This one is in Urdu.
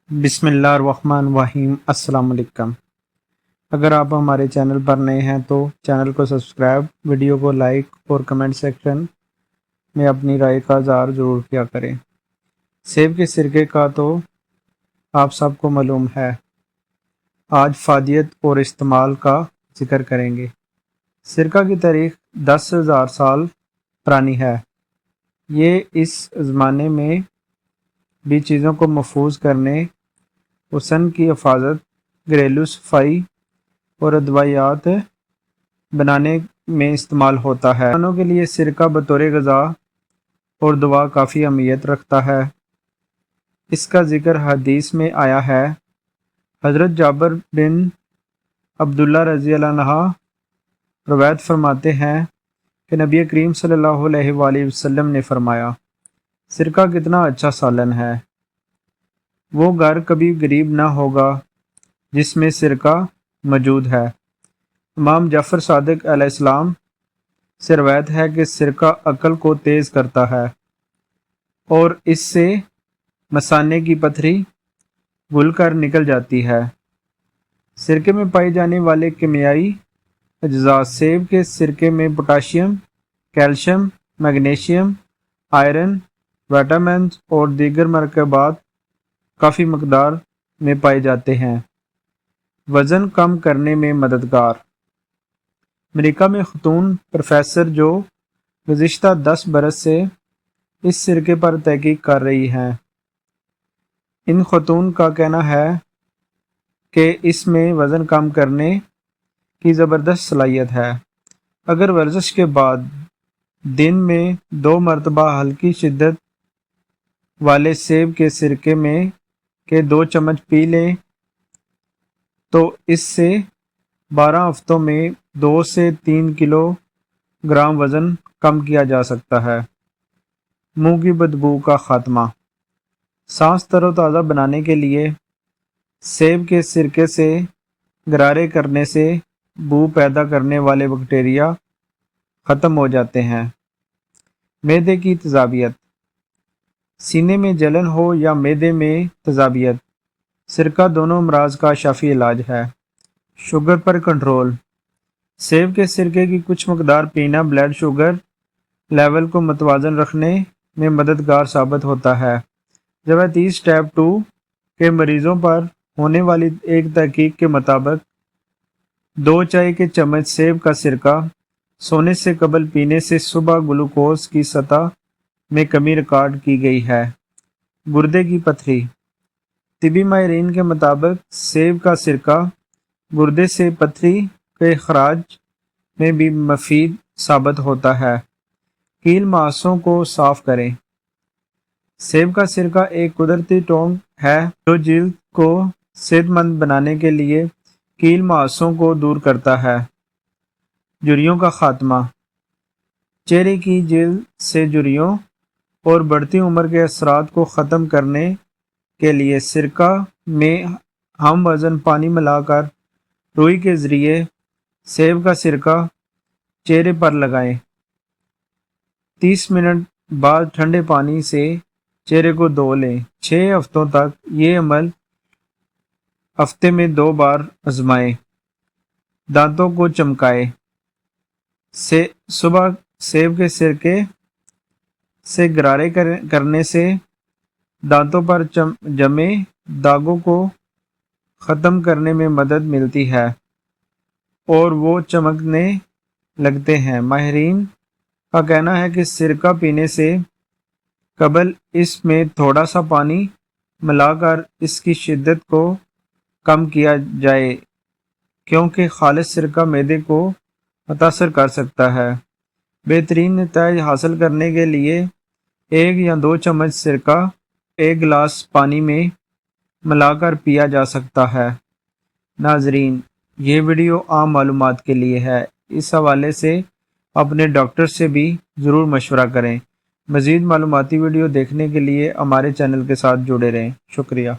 بسم اللہ الرحمن الرحیم۔ السلام علیکم۔ اگر آپ ہمارے چینل پر نئے ہیں تو چینل کو سبسکرائب، ویڈیو کو لائک اور کمنٹ سیکشن میں اپنی رائے کا اظہار ضرور کیا کریں۔ سیب کے سرکے کا تو آپ سب کو معلوم ہے۔ آج فائدیت اور استعمال کا ذکر کریں گے۔ سرکہ کی تاریخ 10,000 سال پرانی ہے۔ یہ اس زمانے میں بھی چیزوں کو محفوظ کرنے، حسن کی حفاظت، گھریلو صفائی اور ادویات بنانے میں استعمال ہوتا ہے۔ انسانوں کے لیے سرکہ بطور غذا اور دوا کافی اہمیت رکھتا ہے۔ اس کا ذکر حدیث میں آیا ہے۔ حضرت جابر بن عبداللہ رضی اللہ عنہ روایت فرماتے ہیں کہ نبی کریم صلی اللہ علیہ وآلہ وسلم نے فرمایا، سرکہ کتنا اچھا سالن ہے، وہ گھر کبھی غریب نہ ہوگا جس میں سرکہ موجود ہے۔ امام جعفر صادق علیہ السلام سے روایت ہے کہ سرکہ عقل کو تیز کرتا ہے اور اس سے مثانے کی پتھری گل کر نکل جاتی ہے۔ سرکے میں پائے جانے والے کیمیائی اجزاء: سیب کے سرکے میں potassium, calcium, magnesium, iron, vitamins اور دیگر مرکبات کافی مقدار میں پائے جاتے ہیں۔ وزن کم کرنے میں مددگار: امریکہ میں خاتون پروفیسر جو گزشتہ 10 برس سے اس سرکے پر تحقیق کر رہی ہیں، ان خاتون کا کہنا ہے کہ اس میں وزن کم کرنے کی زبردست صلاحیت ہے۔ اگر ورزش کے بعد دن میں 2 مرتبہ ہلکی شدت والے سیب کے سرکے میں کے 2 چمچ پی لیں تو اس سے 12 ہفتوں میں 2 سے 3 کلو گرام وزن کم کیا جا سکتا ہے۔ منہ کی بدبو کا خاتمہ: سانس تر و تازہ بنانے کے لیے سیب کے سرکے سے غرارے کرنے سے بو پیدا کرنے والے بیکٹیریا ختم ہو جاتے ہیں۔ معدے کی تیزابیت: سینے میں جلن ہو یا معدے میں تیزابیت، سرکہ دونوں امراض کا شافی علاج ہے۔ شوگر پر کنٹرول: سیب کے سرکے کی کچھ مقدار پینا بلڈ شوگر لیول کو متوازن رکھنے میں مددگار ثابت ہوتا ہے۔ ذیابیطس ٹائپ 2 کے مریضوں پر ہونے والی ایک تحقیق کے مطابق 2 چائے کے چمچ سیب کا سرکہ سونے سے قبل پینے سے صبح گلوکوز کی سطح میں کمی ریکارڈ کی گئی ہے۔ گردے کی پتھری: طبی ماہرین کے مطابق سیب کا سرکہ گردے سے پتھری کے اخراج میں بھی مفید ثابت ہوتا ہے۔ کیل ماسوں کو صاف کریں: سیب کا سرکہ ایک قدرتی ٹونک ہے جو جلد کو صحت مند بنانے کے لیے کیل ماسوں کو دور کرتا ہے۔ جھریوں کا خاتمہ: چہرے کی جلد سے جھریوں اور بڑھتی عمر کے اثرات کو ختم کرنے کے لیے سرکہ میں ہم وزن پانی ملا کر روئی کے ذریعے سیب کا سرکہ چہرے پر لگائیں۔ 30 منٹ بعد ٹھنڈے پانی سے چہرے کو دھو لیں۔ 6 ہفتوں تک یہ عمل ہفتے میں 2 بار آزمائیں۔ دانتوں کو چمکائیں: صبح سیب کے سرکے سے غرارے کرنے سے دانتوں پر جمے داغوں کو ختم کرنے میں مدد ملتی ہے اور وہ چمکنے لگتے ہیں۔ ماہرین کا کہنا ہے کہ سرکہ پینے سے قبل اس میں تھوڑا سا پانی ملا کر اس کی شدت کو کم کیا جائے کیونکہ خالص سرکہ معدے کو متاثر کر سکتا ہے۔ بہترین نتائج حاصل کرنے کے لیے 1 یا 2 چمچ سرکہ 1 گلاس پانی میں ملا کر پیا جا سکتا ہے۔ ناظرین، یہ ویڈیو عام معلومات کے لیے ہے، اس حوالے سے اپنے ڈاکٹر سے بھی ضرور مشورہ کریں۔ مزید معلوماتی ویڈیو دیکھنے کے لیے ہمارے چینل کے ساتھ جڑے رہیں۔ شکریہ۔